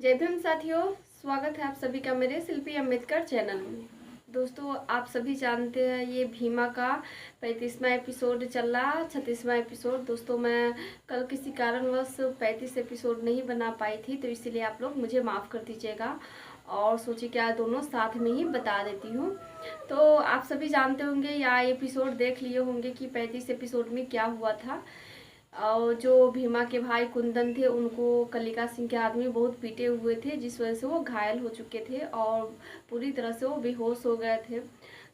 जय भीम साथियों, स्वागत है आप सभी का मेरे शिल्पी अम्बेडकर चैनल में। दोस्तों, आप सभी जानते हैं ये भीमा का 35वां एपिसोड चल रहा, 36वां एपिसोड। दोस्तों, मैं कल किसी कारणवश 35 एपिसोड नहीं बना पाई थी, तो इसीलिए आप लोग मुझे माफ़ कर दीजिएगा और सोचिए क्या दोनों साथ में ही बता देती हूँ। तो आप सभी जानते होंगे या एपिसोड देख लिए होंगे कि 35 एपिसोड में क्या हुआ था। और जो भीमा के भाई कुंदन थे उनको कलिका सिंह के आदमी बहुत पीटे हुए थे, जिस वजह से वो घायल हो चुके थे और पूरी तरह से वो बेहोश हो गए थे।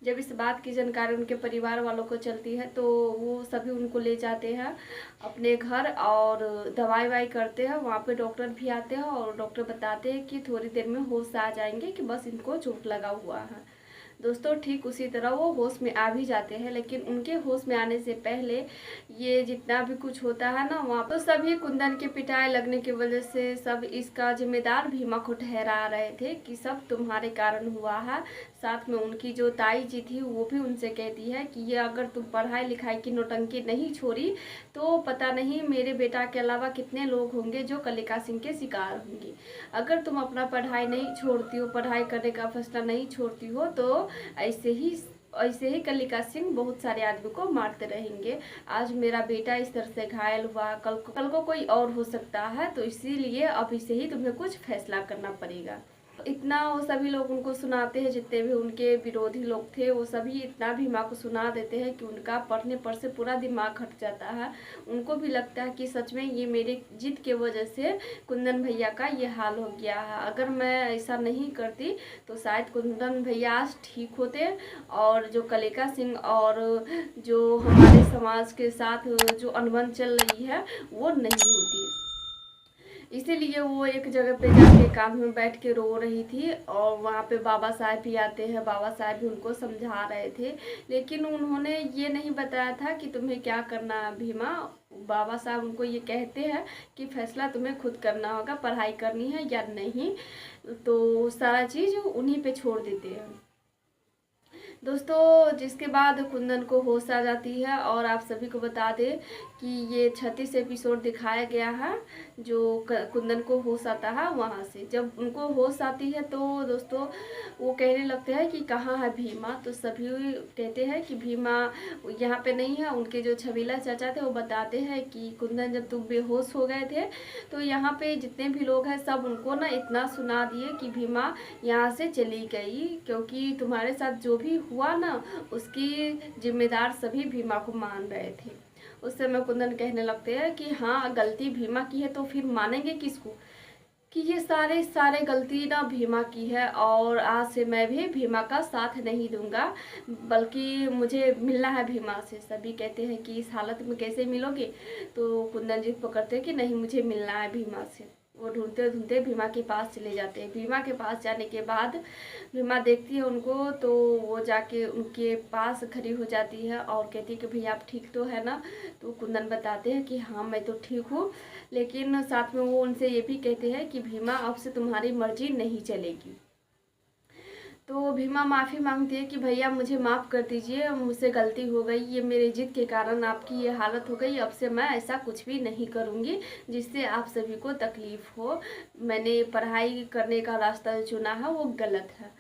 जब इस बात की जानकारी उनके परिवार वालों को चलती है तो वो सभी उनको ले जाते हैं अपने घर और दवाई वाई करते हैं। वहाँ पे डॉक्टर भी आते हैं और डॉक्टर बताते हैं कि थोड़ी देर में होश आ जाएंगे, कि बस इनको चोट लगा हुआ है। दोस्तों, ठीक उसी तरह वो होश में आ भी जाते हैं, लेकिन उनके होश में आने से पहले ये जितना भी कुछ होता है ना वहाँ पर, सभी कुंदन की पिटाई लगने की वजह से सब इसका जिम्मेदार भीमा को ठहरा रहे थे कि सब तुम्हारे कारण हुआ है। साथ में उनकी जो ताई जी थी वो भी उनसे कहती है कि ये अगर तुम पढ़ाई लिखाई की नौटंकी नहीं छोड़ी तो पता नहीं मेरे बेटा के अलावा कितने लोग होंगे जो कलिका सिंह के शिकार होंगे। अगर तुम अपना पढ़ाई नहीं छोड़ती हो, पढ़ाई करने का फैसला नहीं छोड़ती हो, तो ऐसे ही कलिका सिंह बहुत सारे आदमी को मारते रहेंगे। आज मेरा बेटा इस तरह से घायल हुआ, कल को कोई और हो सकता है, तो इसीलिए अभी से ही तुम्हें कुछ फैसला करना पड़ेगा। इतना वो सभी लोग उनको सुनाते हैं, जितने भी उनके विरोधी लोग थे वो सभी इतना भीमा को सुना देते हैं कि उनका पढ़ने पर से पूरा दिमाग हट जाता है। उनको भी लगता है कि सच में ये मेरे जिद के वजह से कुंदन भैया का ये हाल हो गया है। अगर मैं ऐसा नहीं करती तो शायद कुंदन भैया आज ठीक होते और जो कलिका सिंह और जो हमारे समाज के साथ जो अनबन चल रही है वो नहीं होती। इसीलिए वो एक जगह पे जाके एकांत में बैठ के रो रही थी और वहाँ पे बाबा साहब भी आते हैं। बाबा साहब भी उनको समझा रहे थे, लेकिन उन्होंने ये नहीं बताया था कि तुम्हें क्या करना है भीमा। बाबा साहब उनको ये कहते हैं कि फैसला तुम्हें खुद करना होगा, पढ़ाई करनी है या नहीं, तो सारा चीज़ उन्हीं पे छोड़ देते हैं। दोस्तों, जिसके बाद कुंदन को होश आ जाती है और आप सभी को बता दें कि ये 36 एपिसोड दिखाया गया है जो कुंदन को होश आता है। वहाँ से जब उनको होश आती है तो दोस्तों वो कहने लगते हैं कि कहाँ है भीमा। तो सभी कहते हैं कि भीमा यहाँ पे नहीं है। उनके जो छबीला चाचा थे वो बताते हैं कि कुंदन जब तुम बेहोश हो गए थे तो यहाँ पे जितने भी लोग हैं सब उनको ना इतना सुना दिए कि भीमा यहाँ से चली गई, क्योंकि तुम्हारे साथ जो भी हुआ ना उसकी जिम्मेदार सभी भीमा को मान रहे थे। उस समय कुंदन कहने लगते हैं कि हाँ, गलती भीमा की है तो फिर मानेंगे किसको, कि ये सारे गलती ना भीमा की है और आज से मैं भी भीमा का साथ नहीं दूंगा, बल्कि मुझे मिलना है भीमा से। सभी कहते हैं कि इस हालत में कैसे मिलोगे, तो कुंदन जी पकड़ते हैं कि नहीं, मुझे मिलना है भीमा से। वो ढूंढते ढूंढते भीमा के पास चले जाते हैं। भीमा के पास जाने के बाद भीमा देखती है उनको, तो वो जाके उनके पास खड़ी हो जाती है और कहती है कि भैया आप ठीक तो है ना। तो कुंदन बताते हैं कि हाँ मैं तो ठीक हूँ, लेकिन साथ में वो उनसे ये भी कहते हैं कि भीमा अब से तुम्हारी मर्जी नहीं चलेगी। तो भीमा माफ़ी मांगती है कि भैया मुझे माफ़ कर दीजिए, मुझसे गलती हो गई, ये मेरे जिद के कारण आपकी ये हालत हो गई। अब से मैं ऐसा कुछ भी नहीं करूँगी जिससे आप सभी को तकलीफ़ हो। मैंने पढ़ाई करने का रास्ता चुना है वो गलत है।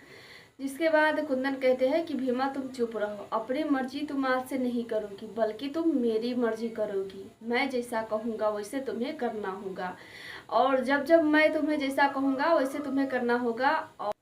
जिसके बाद कुंदन कहते हैं कि भीमा तुम चुप रहो, अपनी मर्जी तुम आज से नहीं करोगी बल्कि तुम मेरी मर्जी करोगी। मैं जैसा कहूँगा वैसे तुम्हें करना होगा और जब जब मैं तुम्हें जैसा कहूँगा वैसे तुम्हें करना होगा।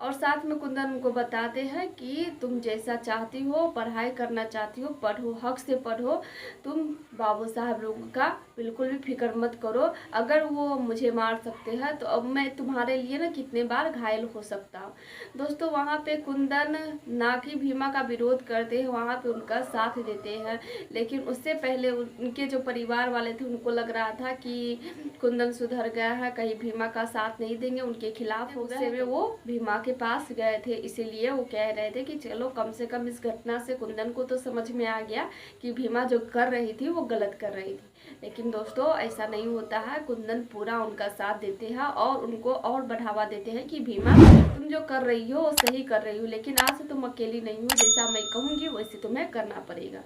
और साथ में कुंदन उनको बताते हैं कि तुम जैसा चाहती हो, पढ़ाई करना चाहती हो, पढ़ो, हक से पढ़ो, तुम बाबू साहब लोगों का बिल्कुल भी फिक्र मत करो। अगर वो मुझे मार सकते हैं तो अब मैं तुम्हारे लिए ना कितने बार घायल हो सकता हूँ। दोस्तों, वहाँ पे कुंदन ना कि भीमा का विरोध करते हैं, वहाँ पे उनका साथ देते हैं। लेकिन उससे पहले उनके जो परिवार वाले थे उनको लग रहा था कि कुंदन सुधर गया है, कहीं भीमा का साथ नहीं देंगे, उनके खिलाफ हो गए। वो भीमा के पास गए थे, इसीलिए वो कह रहे थे कि चलो कम से कम इस घटना से कुंदन को तो समझ में आ गया कि भीमा जो कर रही थी वो गलत कर रही थी। लेकिन दोस्तों ऐसा नहीं होता है। कुंदन पूरा उनका साथ देते हैं और उनको और बढ़ावा देते हैं कि भीमा तुम जो कर रही हो वो सही कर रही हो, लेकिन आज से तुम अकेली नहीं हो, जैसा मैं कहूँगी वैसे तुम्हें करना पड़ेगा।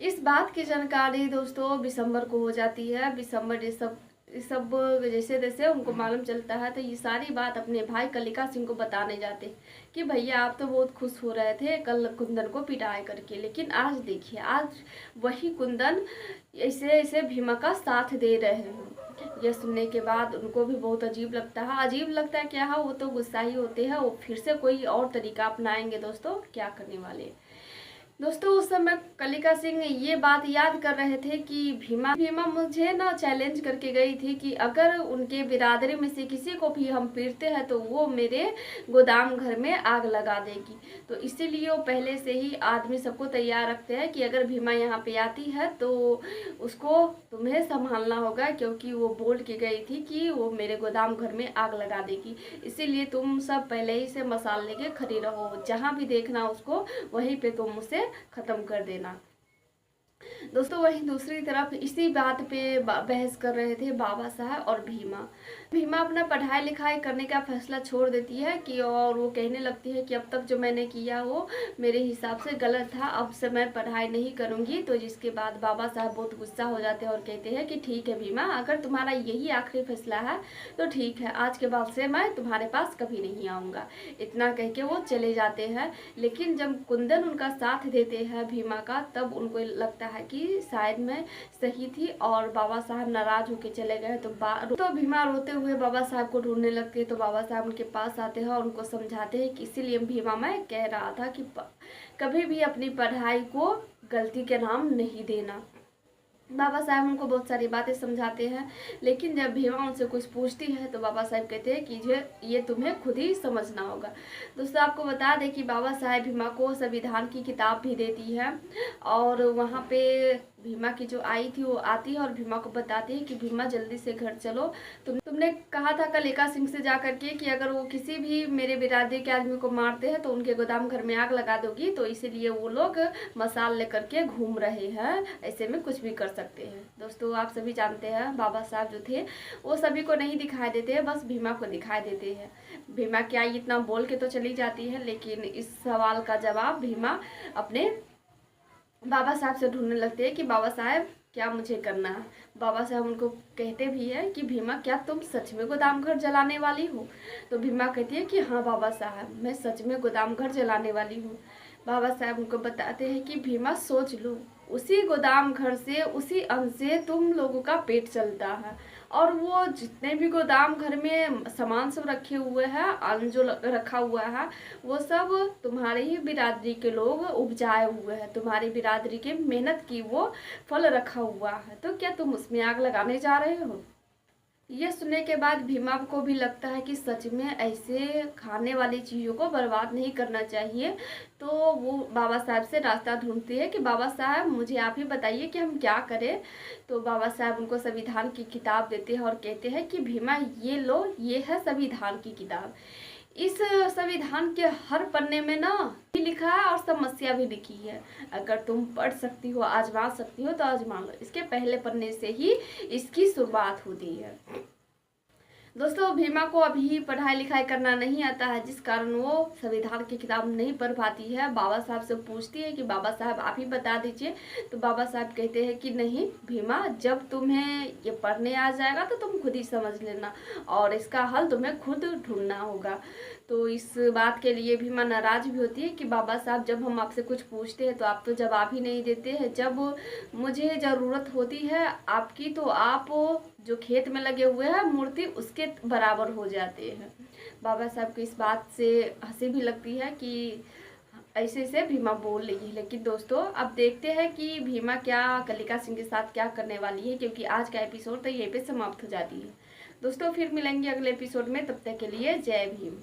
इस बात की जानकारी दोस्तों दिसंबर को हो जाती है। दिसंबर ये सब सब जैसे जैसे उनको मालूम चलता है तो ये सारी बात अपने भाई कलिका सिंह को बताने जाते कि भैया आप तो बहुत खुश हो रहे थे कल कुंदन को पिटाई करके, लेकिन आज देखिए आज वही कुंदन ऐसे ऐसे भीमा का साथ दे रहे हैं। यह सुनने के बाद उनको भी बहुत अजीब लगता है। अजीब लगता है क्या है, वो तो गुस्सा ही होते हैं, वो फिर से कोई और तरीका अपनाएंगे। दोस्तों क्या करने वाले दोस्तों, उस समय कलिका सिंह ये बात याद कर रहे थे कि भीमा भीमा मुझे ना चैलेंज करके गई थी कि अगर उनके बिरादरी में से किसी को भी हम पीटते हैं तो वो मेरे गोदाम घर में आग लगा देगी। तो इसीलिए वो पहले से ही आदमी सबको तैयार रखते हैं कि अगर भीमा यहाँ पे आती है तो उसको तुम्हें संभालना होगा, क्योंकि वो बोल के गई थी कि वो मेरे गोदाम घर में आग लगा देगी। इसीलिए तुम सब पहले ही से मसाल लेके खड़ी रहो, जहाँ भी देखना उसको वहीं पे तुम उसे खत्म कर देना। दोस्तों वहीं दूसरी तरफ इसी बात पे बहस कर रहे थे बाबा साहब और भीमा। भीमा अपना पढ़ाई लिखाई करने का फैसला छोड़ देती है कि और वो कहने लगती है कि अब तक जो मैंने किया वो मेरे हिसाब से गलत था, अब से मैं पढ़ाई नहीं करूँगी। तो जिसके बाद बाबा साहब बहुत गुस्सा हो जाते हैं और कहते हैं कि ठीक है भीमा, अगर तुम्हारा यही आखिरी फैसला है तो ठीक है, आज के बाद से मैं तुम्हारे पास कभी नहीं आऊँगा। इतना कह के वो चले जाते हैं। लेकिन जब कुंदन उनका साथ देते हैं भीमा का, तब उनको लगता है कि शायद मैं सही थी और बाबा साहब नाराज होके चले गए। तो भीमा रोते हुए बाबा साहब को ढूंढने लगती है। तो बाबा साहब उनके पास आते हैं और उनको समझाते हैं कि इसीलिए भीमा मैं कह रहा था कि कभी भी अपनी पढ़ाई को गलती के नाम नहीं देना। बाबा साहब उनको बहुत सारी बातें समझाते हैं, लेकिन जब भीमा उनसे कुछ पूछती है तो बाबा साहब कहते हैं कि ये तुम्हें खुद ही समझना होगा। दोस्तों आपको बता दें कि बाबा साहब भीमा को संविधान की किताब भी देती है और वहाँ पे भीमा की जो आई थी वो आती है और भीमा को बताती है कि भीमा जल्दी से घर चलो, तुमने कहा था कलिका सिंह से जा करके कि अगर वो किसी भी मेरे बिरादरी के आदमी को मारते हैं तो उनके गोदाम घर में आग लगा दोगी, तो इसीलिए वो लोग मसाल लेकर के घूम रहे हैं, ऐसे में कुछ भी कर सकते हैं। दोस्तों आप सभी जानते हैं बाबा साहब जो थे वो सभी को नहीं दिखाई देते हैं, बस भीमा को दिखाई देते हैं। भीमा क्या इतना बोल के तो चली जाती है, लेकिन इस सवाल का जवाब भीमा अपने बाबा साहब से ढूंढने लगते हैं कि बाबा साहब क्या मुझे करना है। बाबा साहब उनको कहते भी है कि भीमा क्या तुम सच में गोदाम घर जलाने वाली हो। तो भीमा कहती है कि हाँ बाबा साहब मैं सच में गोदाम घर जलाने वाली हूँ। बाबा साहब उनको बताते हैं कि भीमा सोच लो, उसी गोदाम घर से उसी अन्न से तुम लोगों का पेट चलता है और वो जितने भी गोदाम घर में सामान सब रखे हुए हैं, अन्न जो रखा हुआ है वो सब तुम्हारे ही बिरादरी के लोग उपजाए हुए हैं, तुम्हारी बिरादरी के मेहनत की वो फल रखा हुआ है, तो क्या तुम उसमें आग लगाने जा रहे हो। ये सुनने के बाद भीमा को भी लगता है कि सच में ऐसे खाने वाली चीज़ों को बर्बाद नहीं करना चाहिए। तो वो बाबा साहब से रास्ता ढूंढती है कि बाबा साहब मुझे आप ही बताइए कि हम क्या करें। तो बाबा साहब उनको संविधान की किताब देते हैं और कहते हैं कि भीमा ये लो, ये है संविधान की किताब। इस संविधान के हर पन्ने में ना लिखा है और समस्या भी लिखी है, अगर तुम पढ़ सकती हो आजमा सकती हो तो आजमा लो। इसके पहले पन्ने से ही इसकी शुरुआत होती है। दोस्तों भीमा को अभी पढ़ाई लिखाई करना नहीं आता है, जिस कारण वो संविधान की किताब नहीं पढ़ पाती है। बाबा साहब से पूछती है कि बाबा साहब आप ही बता दीजिए। तो बाबा साहब कहते हैं कि नहीं भीमा, जब तुम्हें ये पढ़ने आ जाएगा तो तुम खुद ही समझ लेना और इसका हल तुम्हें खुद ढूंढना होगा। तो इस बात के लिए भीमा नाराज भी होती है कि बाबा साहब जब हम आपसे कुछ पूछते हैं तो आप तो जवाब ही नहीं देते हैं, जब मुझे ज़रूरत होती है आपकी तो आप जो खेत में लगे हुए हैं मूर्ति उसके बराबर हो जाते हैं। बाबा साहब को इस बात से हंसी भी लगती है कि ऐसे से भीमा बोल रही है। लेकिन दोस्तों अब देखते हैं कि भीमा क्या कलिका सिंह के साथ क्या करने वाली है, क्योंकि आज का एपिसोड तो यहीं पे समाप्त हो जाती है। दोस्तों फिर मिलेंगे अगले एपिसोड में, तब तक के लिए जय भीम।